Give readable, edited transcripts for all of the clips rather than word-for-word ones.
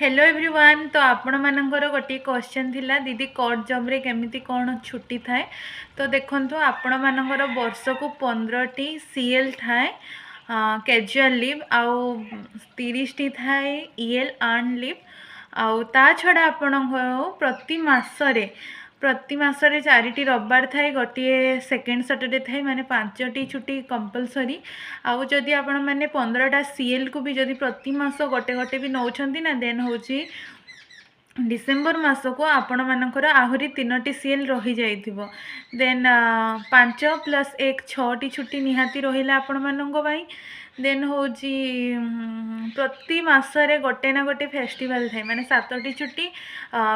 Hello everyone. तो आपण मानकर गोटे क्वेश्चन थिला दीदी कट जॉब रे केमिति कौन छुट्टी थाए। तो देखंतु आपण मानकर वर्ष को 15टी सीएल थाए कैजुअल लीव आउ 30टी थाए ईएल अर्न लीव आउ ता छड़ा आपण प्रति मासरे 4टी रविवार थाए गोटे सेकेंड सैटरडे थाए माने 5टी छुट्टी कंपलसरी। आउ जदि आपण माने 15टा सीएल को भी जदि प्रति मास गोटे गोटे भी नौछंती ना देन होची डिसेम्बर मास को आपण मानकर आहुरी 3टी सीएल रही जाइथिबो। देन 5 + 1 6टी छुट्टी निहाती रहिला आपण मानंको भाई। देन होची प्रति मासरे गोटे ना गोटे फेस्टिवल थाए माने 7टी छुट्टी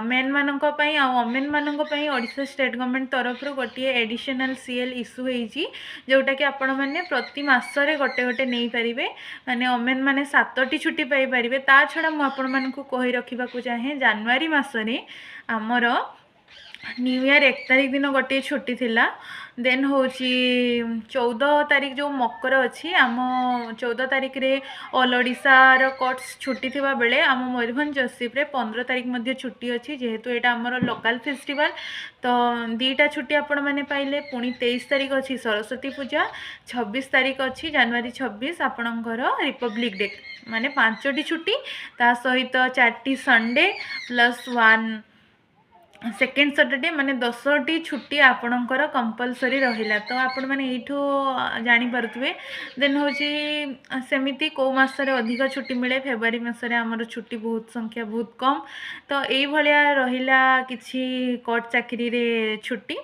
मेन मानंको पई आ वोमेन मानंको पई ओडिशा स्टेट गवर्नमेंट तरफ रो गोटे एडिशनल सीएल इशू होईची जोटा कि आपण माने प्रति मासरे गोटे गोटे नहीं परिबे माने वोमेन माने 7टी छुट्टी पाई परिबे। ता छडा मु आपण मानकु कहि रखिबा को चाहे जनवरी मासरे आमर न्यू ईयर 1 तारिख दिन गोटे छुट्टी थिला। देन होची 14 तारिख जो मकर अच्छी आम 14 तारिख रे ऑल ओडिशा रो कोर्ट्स छुट्टी थिबा बेले आम मयूरभंज जसीप रे 15 तारिख मध्ये छुट्टी अच्छी जेहेतु एटा आमर लोकल फेस्टिवल। तो 2टा छुट्टी आपण माने पाइले। पुणी 23 तारिख अच्छी सरस्वती पूजा, 26 तारिख अच्छी जनवरी 26 आपणकर रिपब्लिक डे माने 5टी छुट्टी ता सहित 4टी संडे +1 सेकेंड सैटरडे माने 10टी छुट्टी आपणकर कंपलसरी रहिला। तो आपण माने एठू जानि पारुथबे। देन होची सेमिति को मासरे अधिक छुट्टी मिले फेब्रुआरी मासरे हमर छुट्टी बहुत संख्या बहुत कम। तो एई भलिया रहिला किछि कोर्ट चाकरी रे छुट्टी।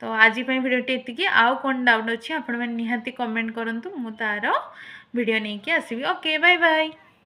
तो आज भिडियोटी एतिकी। आउ कोन डाउट अछि आपण माने निहाती कमेंट करंतु मु तार वीडियो नै कि आसीबी। Okay bye bye.